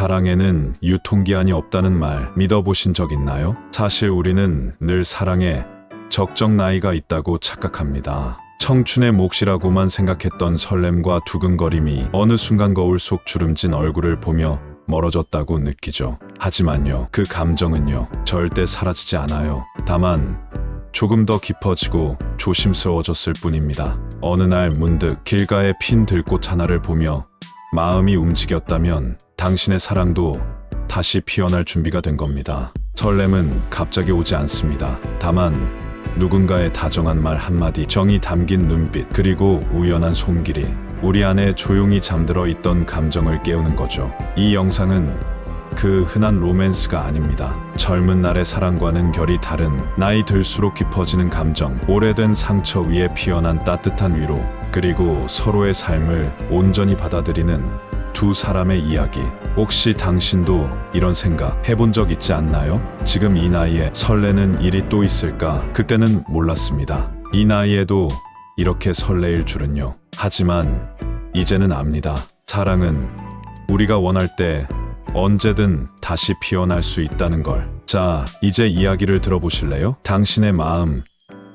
사랑에는 유통기한이 없다는 말 믿어보신 적 있나요? 사실 우리는 늘 사랑에 적정 나이가 있다고 착각합니다. 청춘의 몫이라고만 생각했던 설렘과 두근거림이 어느 순간 거울 속 주름진 얼굴을 보며 멀어졌다고 느끼죠. 하지만요, 그 감정은요, 절대 사라지지 않아요. 다만 조금 더 깊어지고 조심스러워졌을 뿐입니다. 어느 날 문득 길가의 핀 들꽃 하나를 보며 마음이 움직였다면 당신의 사랑도 다시 피어날 준비가 된 겁니다. 설렘은 갑자기 오지 않습니다. 다만 누군가의 다정한 말 한마디, 정이 담긴 눈빛, 그리고 우연한 손길이 우리 안에 조용히 잠들어 있던 감정을 깨우는 거죠. 이 영상은 그 흔한 로맨스가 아닙니다. 젊은 날의 사랑과는 결이 다른, 나이 들수록 깊어지는 감정, 오래된 상처 위에 피어난 따뜻한 위로, 그리고 서로의 삶을 온전히 받아들이는 두 사람의 이야기. 혹시 당신도 이런 생각 해본 적 있지 않나요? 지금 이 나이에 설레는 일이 또 있을까? 그때는 몰랐습니다. 이 나이에도 이렇게 설레일 줄은요. 하지만 이제는 압니다. 사랑은 우리가 원할 때 언제든 다시 피어날 수 있다는 걸. 자, 이제 이야기를 들어보실래요? 당신의 마음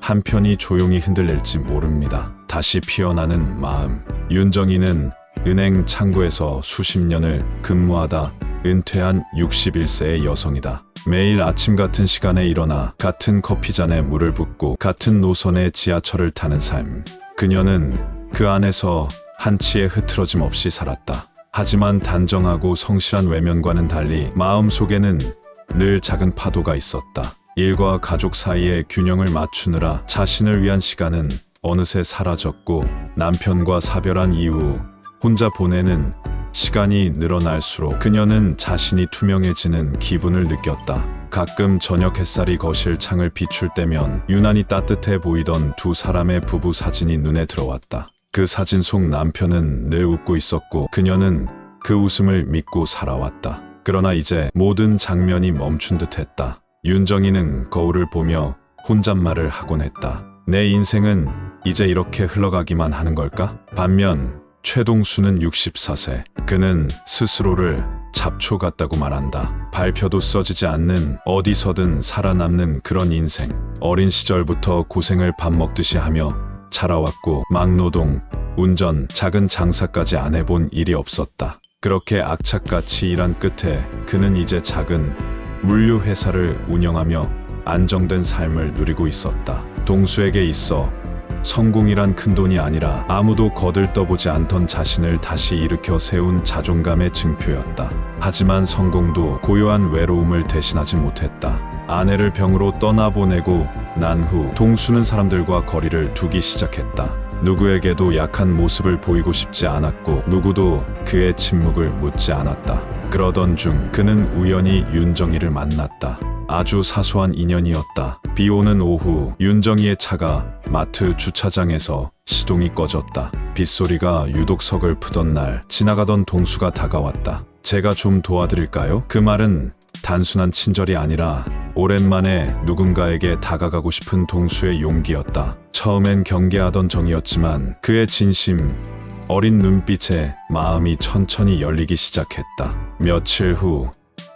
한편이 조용히 흔들릴지 모릅니다. 다시 피어나는 마음. 윤정이는 은행 창구에서 수십 년을 근무하다 은퇴한 61세의 여성이다. 매일 아침 같은 시간에 일어나 같은 커피잔에 물을 붓고 같은 노선의 지하철을 타는 삶. 그녀는 그 안에서 한치의 흐트러짐 없이 살았다. 하지만 단정하고 성실한 외면과는 달리 마음속에는 늘 작은 파도가 있었다. 일과 가족 사이의 균형을 맞추느라 자신을 위한 시간은 어느새 사라졌고, 남편과 사별한 이후 혼자 보내는 시간이 늘어날수록 그녀는 자신이 투명해지는 기분을 느꼈다. 가끔 저녁 햇살이 거실 창을 비출 때면 유난히 따뜻해 보이던 두 사람의 부부 사진이 눈에 들어왔다. 그 사진 속 남편은 늘 웃고 있었고 그녀는 그 웃음을 믿고 살아왔다. 그러나 이제 모든 장면이 멈춘 듯했다. 윤정이는 거울을 보며 혼잣말을 하곤 했다. 내 인생은 이제 이렇게 흘러가기만 하는 걸까? 반면 최동수는 64세. 그는 스스로를 잡초 같다고 말한다. 발표도 써지지 않는, 어디서든 살아남는 그런 인생. 어린 시절부터 고생을 밥 먹듯이 하며 자라왔고 막노동, 운전, 작은 장사까지 안 해본 일이 없었다. 그렇게 악착같이 일한 끝에 그는 이제 작은 물류 회사를 운영하며 안정된 삶을 누리고 있었다. 동수에게 있어 성공이란 큰돈이 아니라 아무도 거들떠보지 않던 자신을 다시 일으켜 세운 자존감의 증표였다. 하지만 성공도 고요한 외로움을 대신하지 못했다. 아내를 병으로 떠나보내고 난 후 동수는 사람들과 거리를 두기 시작했다. 누구에게도 약한 모습을 보이고 싶지 않았고 누구도 그의 침묵을 묻지 않았다. 그러던 중 그는 우연히 윤정이를 만났다. 아주 사소한 인연이었다. 비 오는 오후 윤정이의 차가 마트 주차장에서 시동이 꺼졌다. 빗소리가 유독 서글프던 날 지나가던 동수가 다가왔다. 제가 좀 도와드릴까요? 그 말은 단순한 친절이 아니라 오랜만에 누군가에게 다가가고 싶은 동수의 용기였다. 처음엔 경계하던 정이었지만 그의 진심, 어린 눈빛에 마음이 천천히 열리기 시작했다. 며칠 후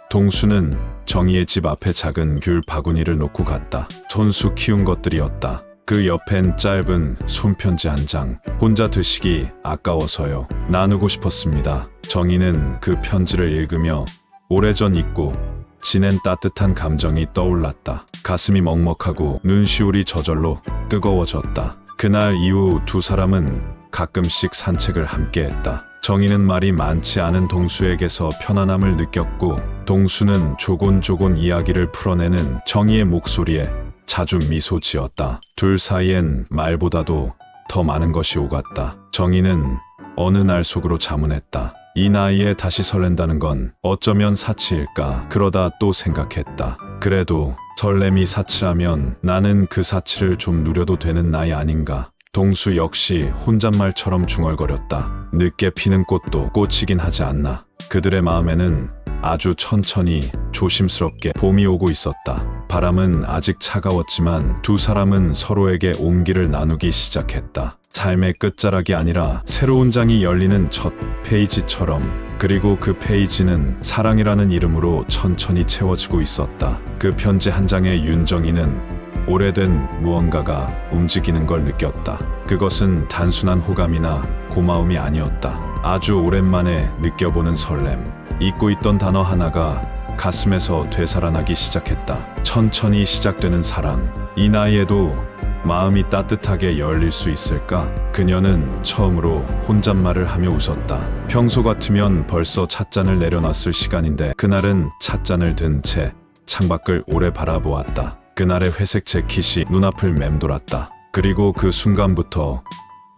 동수는 정희의 집 앞에 작은 귤 바구니를 놓고 갔다. 손수 키운 것들이었다. 그 옆엔 짧은 손편지 한 장. 혼자 드시기 아까워서요. 나누고 싶었습니다. 정희는 그 편지를 읽으며 오래전 잊고 지낸 따뜻한 감정이 떠올랐다. 가슴이 먹먹하고 눈시울이 저절로 뜨거워졌다. 그날 이후 두 사람은 가끔씩 산책을 함께 했다. 정희는 말이 많지 않은 동수에게서 편안함을 느꼈고 동수는 조곤조곤 이야기를 풀어내는 정희의 목소리에 자주 미소 지었다. 둘 사이엔 말보다도 더 많은 것이 오갔다. 정희는 어느 날 속으로 자문했다. 이 나이에 다시 설렌다는 건 어쩌면 사치일까? 그러다 또 생각했다. 그래도 설렘이 사치라면 나는 그 사치를 좀 누려도 되는 나이 아닌가? 동수 역시 혼잣말처럼 중얼거렸다. 늦게 피는 꽃도 꽃이긴 하지 않나. 그들의 마음에는 아주 천천히 조심스럽게 봄이 오고 있었다. 바람은 아직 차가웠지만 두 사람은 서로에게 온기를 나누기 시작했다. 삶의 끝자락이 아니라 새로운 장이 열리는 첫 페이지처럼. 그리고 그 페이지는 사랑이라는 이름으로 천천히 채워지고 있었다. 그 편지 한 장에 윤정이는 오래된 무언가가 움직이는 걸 느꼈다. 그것은 단순한 호감이나 고마움이 아니었다. 아주 오랜만에 느껴보는 설렘. 잊고 있던 단어 하나가 가슴에서 되살아나기 시작했다. 천천히 시작되는 사랑. 이 나이에도 마음이 따뜻하게 열릴 수 있을까? 그녀는 처음으로 혼잣말을 하며 웃었다. 평소 같으면 벌써 찻잔을 내려놨을 시간인데 그날은 찻잔을 든 채 창밖을 오래 바라보았다. 그날의 회색 재킷이 눈앞을 맴돌았다. 그리고 그 순간부터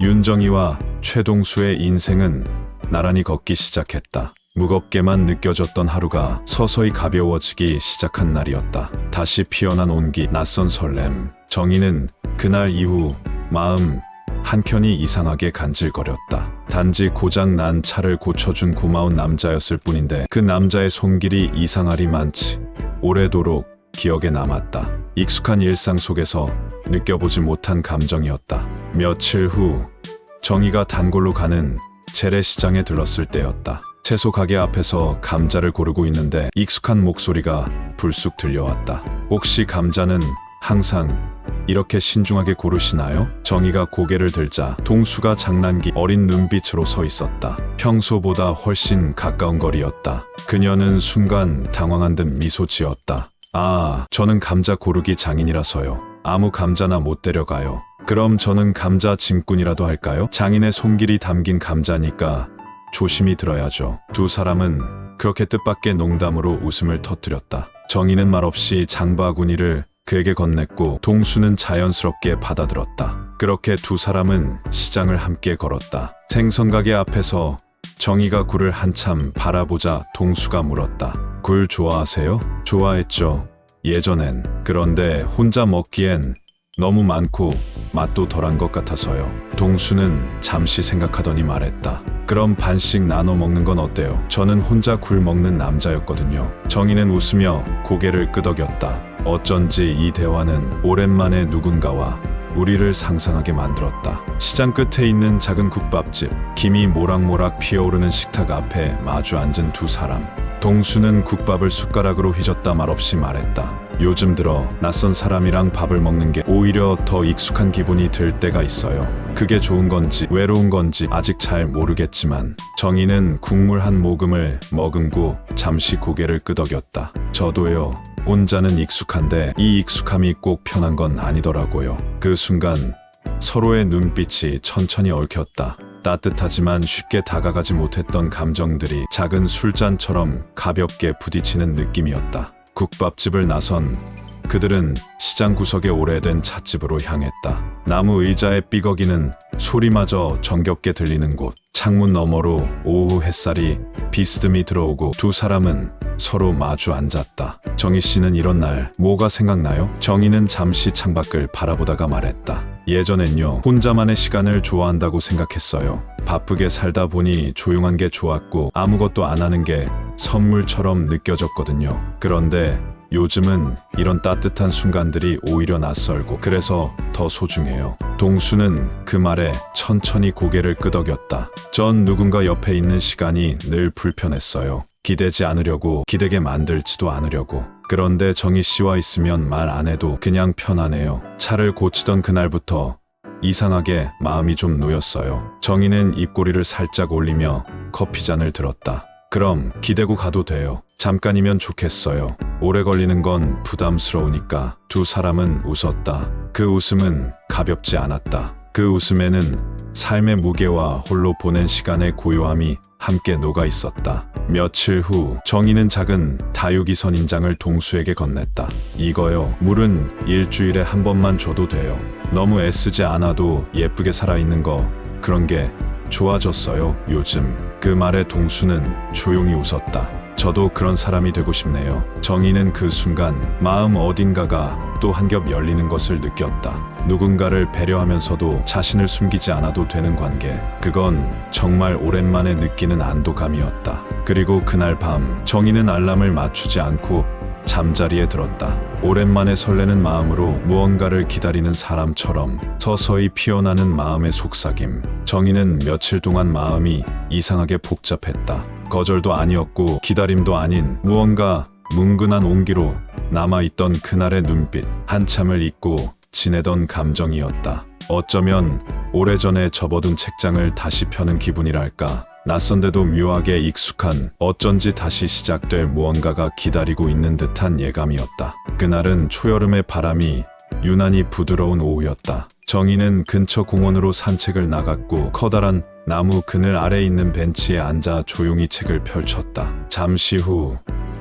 윤정이와 최동수의 인생은 나란히 걷기 시작했다. 무겁게만 느껴졌던 하루가 서서히 가벼워지기 시작한 날이었다. 다시 피어난 온기, 낯선 설렘. 정희는 그날 이후 마음 한켠이 이상하게 간질거렸다. 단지 고장 난 차를 고쳐준 고마운 남자였을 뿐인데 그 남자의 손길이 이상하리만치 오래도록 기억에 남았다. 익숙한 일상 속에서 느껴보지 못한 감정이었다. 며칠 후 정희가 단골로 가는 재래시장에 들렀을 때였다. 채소 가게 앞에서 감자를 고르고 있는데 익숙한 목소리가 불쑥 들려왔다. 혹시 감자는 항상 이렇게 신중하게 고르시나요? 정희가 고개를 들자 동수가 장난기 어린 눈빛으로 서 있었다. 평소보다 훨씬 가까운 거리였다. 그녀는 순간 당황한 듯 미소 지었다. 아, 저는 감자 고르기 장인이라서요. 아무 감자나 못 데려가요. 그럼 저는 감자 짐꾼이라도 할까요? 장인의 손길이 담긴 감자니까 조심히 들어야죠. 두 사람은 그렇게 뜻밖의 농담으로 웃음을 터뜨렸다. 정희는 말없이 장바구니를 그에게 건넸고 동수는 자연스럽게 받아들었다. 그렇게 두 사람은 시장을 함께 걸었다. 생선가게 앞에서 정희가 굴을 한참 바라보자 동수가 물었다. 굴 좋아하세요? 좋아했죠. 예전엔. 그런데 혼자 먹기엔 너무 많고 맛도 덜한 것 같아서요. 동수는 잠시 생각하더니 말했다. 그럼 반씩 나눠 먹는 건 어때요? 저는 혼자 굴 먹는 남자였거든요. 정희는 웃으며 고개를 끄덕였다. 어쩐지 이 대화는 오랜만에 누군가와 우리를 상상하게 만들었다. 시장 끝에 있는 작은 국밥집, 김이 모락모락 피어오르는 식탁 앞에 마주 앉은 두 사람. 동수는 국밥을 숟가락으로 휘젓다 말없이 말했다. 요즘 들어 낯선 사람이랑 밥을 먹는 게 오히려 더 익숙한 기분이 들 때가 있어요. 그게 좋은 건지 외로운 건지 아직 잘 모르겠지만. 정희는 국물 한 모금을 머금고 잠시 고개를 끄덕였다. 저도요. 혼자는 익숙한데 이 익숙함이 꼭 편한 건 아니더라고요. 그 순간 서로의 눈빛이 천천히 얽혔다. 따뜻하지만 쉽게 다가가지 못했던 감정들이 작은 술잔처럼 가볍게 부딪히는 느낌이었다. 국밥집을 나선 그들은 시장 구석의 오래된 찻집으로 향했다. 나무 의자의 삐걱이는 소리마저 정겹게 들리는 곳. 창문 너머로 오후 햇살이 비스듬히 들어오고 두 사람은 서로 마주 앉았다. 정희 씨는 이런 날 뭐가 생각나요? 정희는 잠시 창밖을 바라보다가 말했다. 예전엔요, 혼자만의 시간을 좋아한다고 생각했어요. 바쁘게 살다 보니 조용한 게 좋았고 아무것도 안 하는 게 선물처럼 느껴졌거든요. 그런데 요즘은 이런 따뜻한 순간들이 오히려 낯설고 그래서 더 소중해요. 동수는 그 말에 천천히 고개를 끄덕였다. 전 누군가 옆에 있는 시간이 늘 불편했어요. 기대지 않으려고, 기대게 만들지도 않으려고. 그런데 정희 씨와 있으면 말 안 해도 그냥 편하네요. 차를 고치던 그날부터 이상하게 마음이 좀 놓였어요. 정희는 입꼬리를 살짝 올리며 커피잔을 들었다. 그럼 기대고 가도 돼요. 잠깐이면 좋겠어요. 오래 걸리는 건 부담스러우니까. 두 사람은 웃었다. 그 웃음은 가볍지 않았다. 그 웃음에는 삶의 무게와 홀로 보낸 시간의 고요함이 함께 녹아 있었다. 며칠 후 정희는 작은 다육이 선인장을 동수에게 건넸다. 이거요. 물은 일주일에 한 번만 줘도 돼요. 너무 애쓰지 않아도 예쁘게 살아있는 거, 그런 게 좋아졌어요, 요즘. 그 말에 동수는 조용히 웃었다. 저도 그런 사람이 되고 싶네요. 정희는 그 순간 마음 어딘가가 또 한 겹 열리는 것을 느꼈다. 누군가를 배려하면서도 자신을 숨기지 않아도 되는 관계. 그건 정말 오랜만에 느끼는 안도감이었다. 그리고 그날 밤 정희는 알람을 맞추지 않고 잠자리에 들었다. 오랜만에 설레는 마음으로 무언가를 기다리는 사람처럼 서서히 피어나는 마음의 속삭임. 정희는 며칠 동안 마음이 이상하게 복잡했다. 거절도 아니었고 기다림도 아닌 무언가 뭉근한 온기로 남아있던 그날의 눈빛. 한참을 잊고 지내던 감정이었다. 어쩌면 오래전에 접어둔 책장을 다시 펴는 기분이랄까. 낯선데도 묘하게 익숙한, 어쩐지 다시 시작될 무언가가 기다리고 있는 듯한 예감이었다. 그날은 초여름의 바람이 유난히 부드러운 오후였다. 정희는 근처 공원으로 산책을 나갔고 커다란 나무 그늘 아래 있는 벤치에 앉아 조용히 책을 펼쳤다. 잠시 후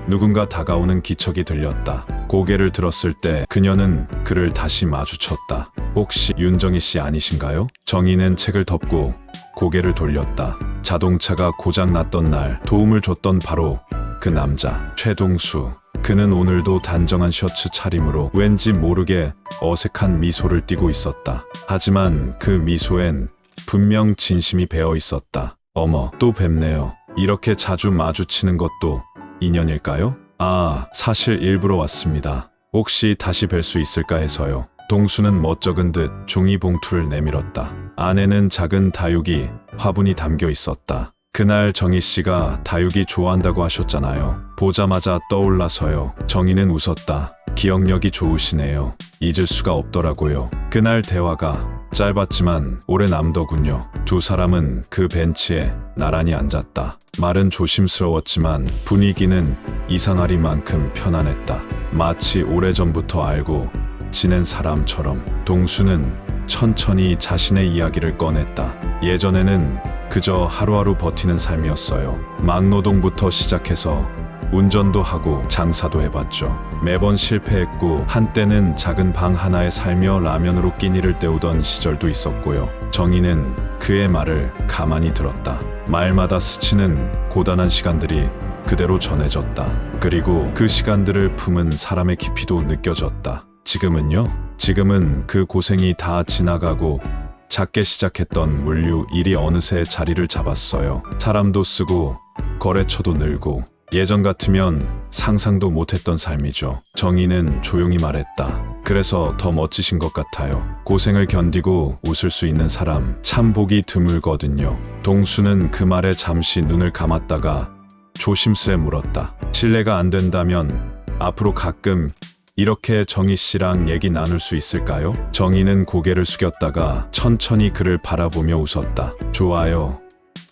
누군가 다가오는 기척이 들렸다. 고개를 들었을 때 그녀는 그를 다시 마주쳤다. 혹시 윤정희 씨 아니신가요? 정희는 책을 덮고 고개를 돌렸다. 자동차가 고장났던 날 도움을 줬던 바로 그 남자, 최동수. 그는 오늘도 단정한 셔츠 차림으로 왠지 모르게 어색한 미소를 띠고 있었다. 하지만 그 미소엔 분명 진심이 배어 있었다. 어머, 또 뵙네요. 이렇게 자주 마주치는 것도 인연일까요? 아, 사실 일부러 왔습니다. 혹시 다시 뵐 수 있을까 해서요. 동수는 멋쩍은 듯 종이 봉투를 내밀었다. 안에는 작은 다육이, 화분이 담겨 있었다. 그날 정희 씨가 다육이 좋아한다고 하셨잖아요. 보자마자 떠올라서요. 정희는 웃었다. 기억력이 좋으시네요. 잊을 수가 없더라고요. 그날 대화가 짧았지만 오래 남더군요. 두 사람은 그 벤치에 나란히 앉았다. 말은 조심스러웠지만 분위기는 이상하리만큼 편안했다. 마치 오래전부터 알고 지낸 사람처럼. 동수는 천천히 자신의 이야기를 꺼냈다. 예전에는 그저 하루하루 버티는 삶이었어요. 막노동부터 시작해서 운전도 하고 장사도 해봤죠. 매번 실패했고 한때는 작은 방 하나에 살며 라면으로 끼니를 때우던 시절도 있었고요. 정희는 그의 말을 가만히 들었다. 말마다 스치는 고단한 시간들이 그대로 전해졌다. 그리고 그 시간들을 품은 사람의 깊이도 느껴졌다. 지금은요? 지금은 그 고생이 다 지나가고 작게 시작했던 물류 일이 어느새 자리를 잡았어요. 사람도 쓰고 거래처도 늘고 예전 같으면 상상도 못했던 삶이죠. 정희는 조용히 말했다. 그래서 더 멋지신 것 같아요. 고생을 견디고 웃을 수 있는 사람 참 보기 드물거든요. 동수는 그 말에 잠시 눈을 감았다가 조심스레 물었다. 실례가 안 된다면 앞으로 가끔 이렇게 정희 씨랑 얘기 나눌 수 있을까요? 정희는 고개를 숙였다가 천천히 그를 바라보며 웃었다. 좋아요.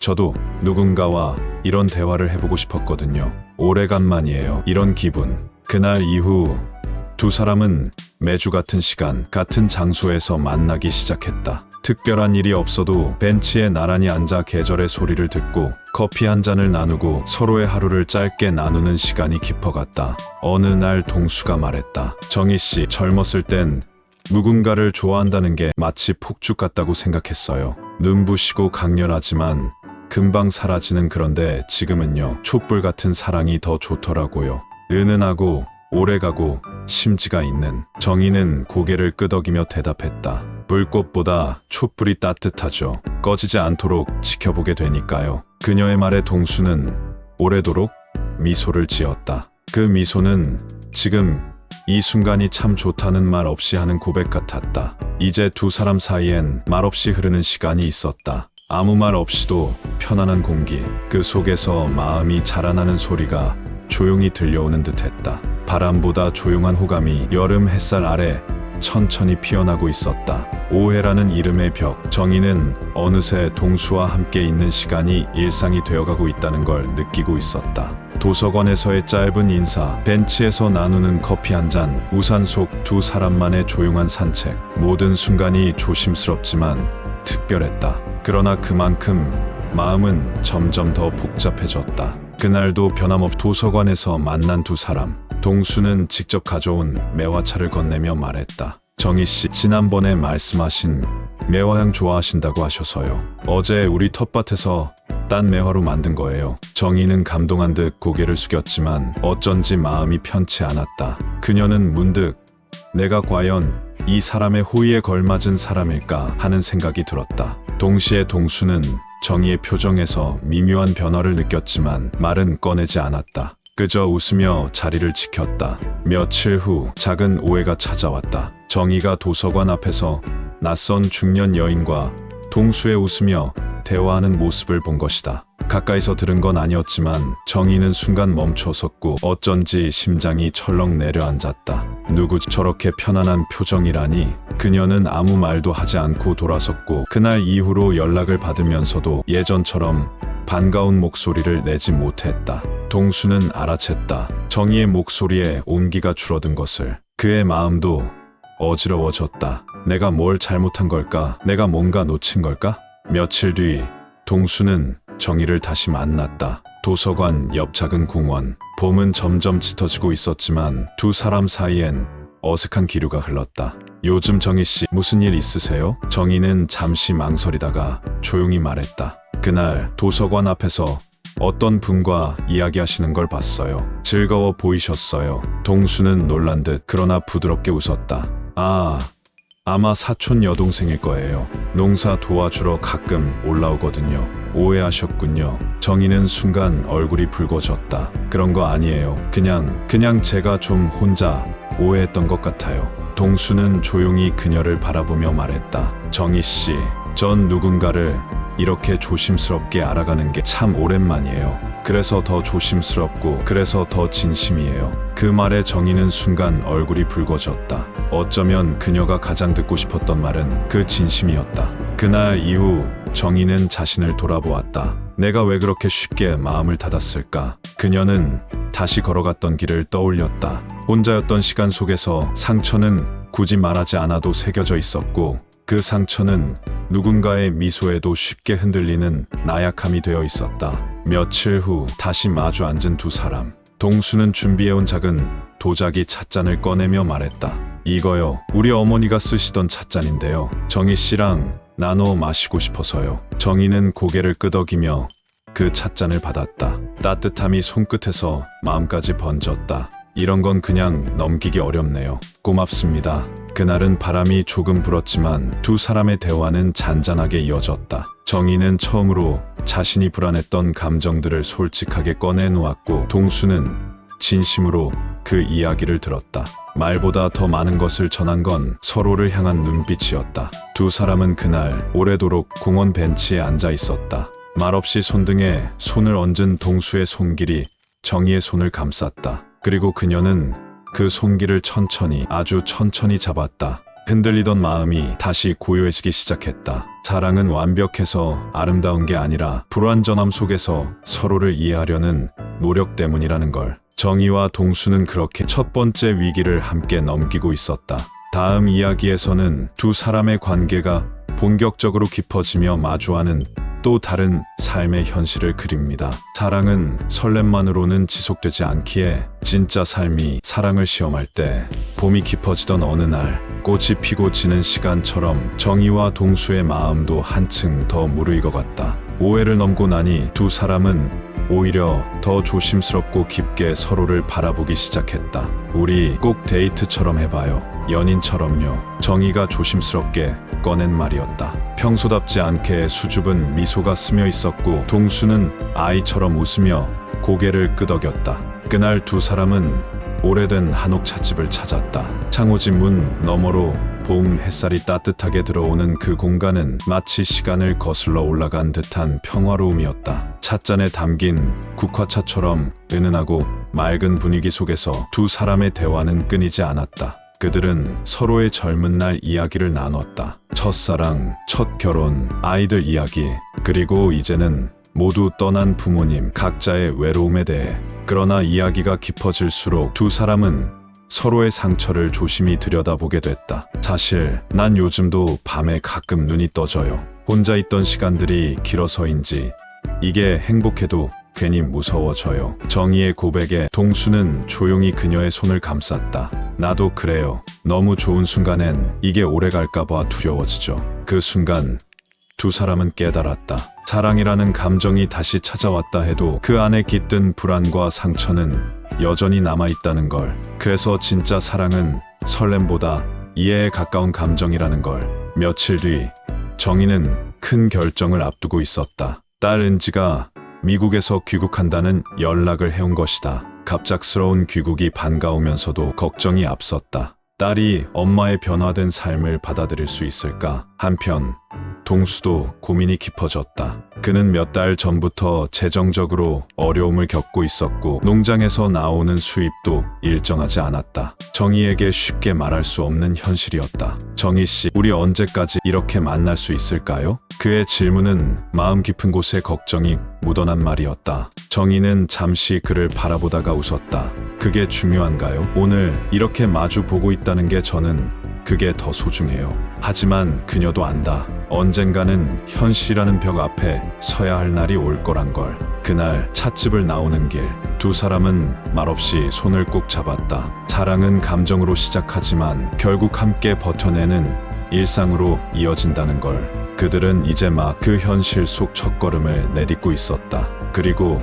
저도 누군가와 이런 대화를 해보고 싶었거든요. 오래간만이에요. 이런 기분. 그날 이후 두 사람은 매주 같은 시간, 같은 장소에서 만나기 시작했다. 특별한 일이 없어도 벤치에 나란히 앉아 계절의 소리를 듣고 커피 한 잔을 나누고 서로의 하루를 짧게 나누는 시간이 깊어갔다. 어느 날 동수가 말했다. 정희 씨, 젊었을 땐 누군가를 좋아한다는 게 마치 폭죽 같다고 생각했어요. 눈부시고 강렬하지만 금방 사라지는. 그런데 지금은요, 촛불 같은 사랑이 더 좋더라고요. 은은하고 오래가고 심지가 있는. 정희는 고개를 끄덕이며 대답했다. 불꽃보다 촛불이 따뜻하죠. 꺼지지 않도록 지켜보게 되니까요. 그녀의 말에 동수는 오래도록 미소를 지었다. 그 미소는 지금 이 순간이 참 좋다는 말 없이 하는 고백 같았다. 이제 두 사람 사이엔 말없이 흐르는 시간이 있었다. 아무 말 없이도 편안한 공기, 그 속에서 마음이 자라나는 소리가 조용히 들려오는 듯했다. 바람보다 조용한 호감이 여름 햇살 아래 천천히 피어나고 있었다. 오해라는 이름의 벽. 정희는 어느새 동수와 함께 있는 시간이 일상이 되어가고 있다는 걸 느끼고 있었다. 도서관에서의 짧은 인사, 벤치에서 나누는 커피 한 잔, 우산 속 두 사람만의 조용한 산책. 모든 순간이 조심스럽지만 특별했다. 그러나 그만큼 마음은 점점 더 복잡해졌다. 그날도 변함없이 도서관에서 만난 두 사람. 동수는 직접 가져온 매화차를 건네며 말했다. 정희 씨, 지난번에 말씀하신 매화향 좋아하신다고 하셔서요. 어제 우리 텃밭에서 딴 매화로 만든 거예요. 정희는 감동한 듯 고개를 숙였지만 어쩐지 마음이 편치 않았다. 그녀는 문득 내가 과연 이 사람의 호의에 걸맞은 사람일까 하는 생각이 들었다. 동시에 동수는 정희의 표정에서 미묘한 변화를 느꼈지만 말은 꺼내지 않았다. 그저 웃으며 자리를 지켰다. 며칠 후 작은 오해가 찾아왔다. 정희가 도서관 앞에서 낯선 중년 여인과 동수에 웃으며 대화하는 모습을 본 것이다. 가까이서 들은 건 아니었지만 정희는 순간 멈춰섰고 어쩐지 심장이 철렁 내려앉았다. 누구 저렇게 편안한 표정이라니. 그녀는 아무 말도 하지 않고 돌아섰고 그날 이후로 연락을 받으면서도 예전처럼 반가운 목소리를 내지 못했다. 동수는 알아챘다. 정희의 목소리에 온기가 줄어든 것을. 그의 마음도 어지러워졌다. 내가 뭘 잘못한 걸까? 내가 뭔가 놓친 걸까? 며칠 뒤 동수는 정희를 다시 만났다. 도서관 옆 작은 공원. 봄은 점점 짙어지고 있었지만 두 사람 사이엔 어색한 기류가 흘렀다. 요즘 정희 씨 무슨 일 있으세요? 정희는 잠시 망설이다가 조용히 말했다. 그날 도서관 앞에서 어떤 분과 이야기하시는 걸 봤어요. 즐거워 보이셨어요. 동수는 놀란 듯 그러나 부드럽게 웃었다. 아마 사촌 여동생일 거예요. 농사 도와주러 가끔 올라오거든요. 오해하셨군요. 정희는 순간 얼굴이 붉어졌다. 그런 거 아니에요. 그냥 제가 좀 혼자 오해했던 것 같아요. 동수는 조용히 그녀를 바라보며 말했다. 정희 씨, 전 누군가를 이렇게 조심스럽게 알아가는 게 참 오랜만이에요. 그래서 더 조심스럽고 그래서 더 진심이에요. 그 말에 정희는 순간 얼굴이 붉어졌다. 어쩌면 그녀가 가장 듣고 싶었던 말은 그 진심이었다. 그날 이후 정희는 자신을 돌아보았다. 내가 왜 그렇게 쉽게 마음을 닫았을까? 그녀는 다시 걸어갔던 길을 떠올렸다. 혼자였던 시간 속에서 상처는 굳이 말하지 않아도 새겨져 있었고 그 상처는 누군가의 미소에도 쉽게 흔들리는 나약함이 되어 있었다. 며칠 후 다시 마주 앉은 두 사람. 동수는 준비해온 작은 도자기 찻잔을 꺼내며 말했다. 이거요. 우리 어머니가 쓰시던 찻잔인데요. 정희 씨랑 나눠 마시고 싶어서요. 정희는 고개를 끄덕이며 그 찻잔을 받았다. 따뜻함이 손끝에서 마음까지 번졌다. 이런 건 그냥 넘기기 어렵네요. 고맙습니다. 그날은 바람이 조금 불었지만 두 사람의 대화는 잔잔하게 이어졌다. 정희는 처음으로 자신이 불안했던 감정들을 솔직하게 꺼내놓았고 동수는 진심으로 그 이야기를 들었다. 말보다 더 많은 것을 전한 건 서로를 향한 눈빛이었다. 두 사람은 그날 오래도록 공원 벤치에 앉아 있었다. 말없이 손등에 손을 얹은 동수의 손길이 정희의 손을 감쌌다. 그리고 그녀는 그 손길을 천천히, 아주 천천히 잡았다. 흔들리던 마음이 다시 고요해지기 시작했다. 사랑은 완벽해서 아름다운 게 아니라 불완전함 속에서 서로를 이해하려는 노력 때문이라는 걸. 정희와 동수는 그렇게 첫 번째 위기를 함께 넘기고 있었다. 다음 이야기에서는 두 사람의 관계가 본격적으로 깊어지며 마주하는 또 다른 삶의 현실을 그립니다. 사랑은 설렘만으로는 지속되지 않기에 진짜 삶이 사랑을 시험할 때 봄이 깊어지던 어느 날 꽃이 피고 지는 시간처럼 정희와 동수의 마음도 한층 더 무르익어갔다. 오해를 넘고 나니 두 사람은 오히려 더 조심스럽고 깊게 서로를 바라보기 시작했다. 우리 꼭 데이트처럼 해봐요. 연인처럼요. 정희가 조심스럽게 꺼낸 말이었다. 평소답지 않게 수줍은 미소가 스며 있었고 동수는 아이처럼 웃으며 고개를 끄덕였다. 그날 두 사람은 오래된 한옥 찻집을 찾았다. 창호지 문 너머로 봄 햇살이 따뜻하게 들어오는 그 공간은 마치 시간을 거슬러 올라간 듯한 평화로움이었다. 찻잔에 담긴 국화차처럼 은은하고 맑은 분위기 속에서 두 사람의 대화는 끊이지 않았다. 그들은 서로의 젊은 날 이야기를 나눴다. 첫사랑, 첫 결혼, 아이들 이야기, 그리고 이제는 모두 떠난 부모님, 각자의 외로움에 대해. 그러나 이야기가 깊어질수록 두 사람은 서로의 상처를 조심히 들여다보게 됐다. 사실 난 요즘도 밤에 가끔 눈이 떠져요. 혼자 있던 시간들이 길어서인지 이게 행복해도 괜히 무서워져요. 정희의 고백에 동수는 조용히 그녀의 손을 감쌌다. 나도 그래요. 너무 좋은 순간엔 이게 오래 갈까봐 두려워지죠. 그 순간 두 사람은 깨달았다. 사랑이라는 감정이 다시 찾아왔다 해도 그 안에 깃든 불안과 상처는 여전히 남아있다는 걸. 그래서 진짜 사랑은 설렘보다 이해에 가까운 감정이라는 걸. 며칠 뒤 정희는 큰 결정을 앞두고 있었다. 딸 은지가 미국에서 귀국한다는 연락을 해온 것이다. 갑작스러운 귀국이 반가우면서도 걱정이 앞섰다. 딸이 엄마의 변화된 삶을 받아들일 수 있을까? 한편 동수도 고민이 깊어졌다. 그는 몇 달 전부터 재정적으로 어려움을 겪고 있었고 농장에서 나오는 수입도 일정하지 않았다. 정희에게 쉽게 말할 수 없는 현실이었다. 정희 씨, 우리 언제까지 이렇게 만날 수 있을까요? 그의 질문은 마음 깊은 곳에 걱정이 묻어난 말이었다. 정희는 잠시 그를 바라보다가 웃었다. 그게 중요한가요? 오늘 이렇게 마주 보고 있다는 게 저는 그게 더 소중해요. 하지만 그녀도 안다. 언젠가는 현실이라는 벽 앞에 서야 할 날이 올 거란 걸. 그날 찻집을 나오는 길, 두 사람은 말없이 손을 꼭 잡았다. 사랑은 감정으로 시작하지만 결국 함께 버텨내는 일상으로 이어진다는 걸. 그들은 이제 막 그 현실 속 첫걸음을 내딛고 있었다. 그리고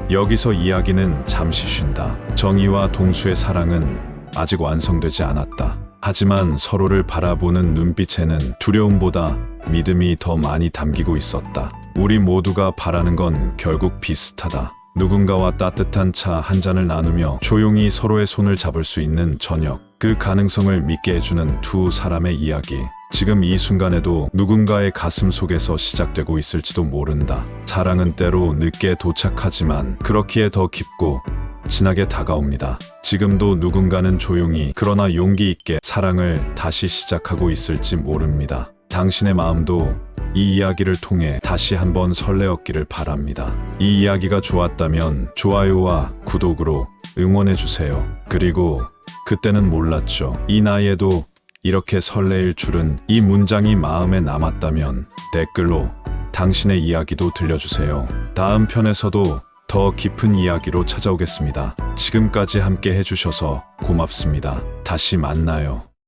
여기서 이야기는 잠시 쉰다. 정희와 동수의 사랑은 아직 완성되지 않았다. 하지만 서로를 바라보는 눈빛에는 두려움보다 믿음이 더 많이 담기고 있었다. 우리 모두가 바라는 건 결국 비슷하다. 누군가와 따뜻한 차 한 잔을 나누며 조용히 서로의 손을 잡을 수 있는 저녁. 그 가능성을 믿게 해주는 두 사람의 이야기. 지금 이 순간에도 누군가의 가슴 속에서 시작되고 있을지도 모른다. 사랑은 때로 늦게 도착하지만 그렇기에 더 깊고 진하게 다가옵니다. 지금도 누군가는 조용히 그러나 용기 있게 사랑을 다시 시작하고 있을지 모릅니다. 당신의 마음도 이 이야기를 통해 다시 한번 설레었기를 바랍니다. 이 이야기가 좋았다면 좋아요와 구독으로 응원해주세요. 그리고 그때는 몰랐죠. 이 나이에도 이렇게 설레일 줄은. 이 문장이 마음에 남았다면 댓글로 당신의 이야기도 들려주세요. 다음 편에서도 더 깊은 이야기로 찾아오겠습니다. 지금까지 함께 해주셔서 고맙습니다. 다시 만나요.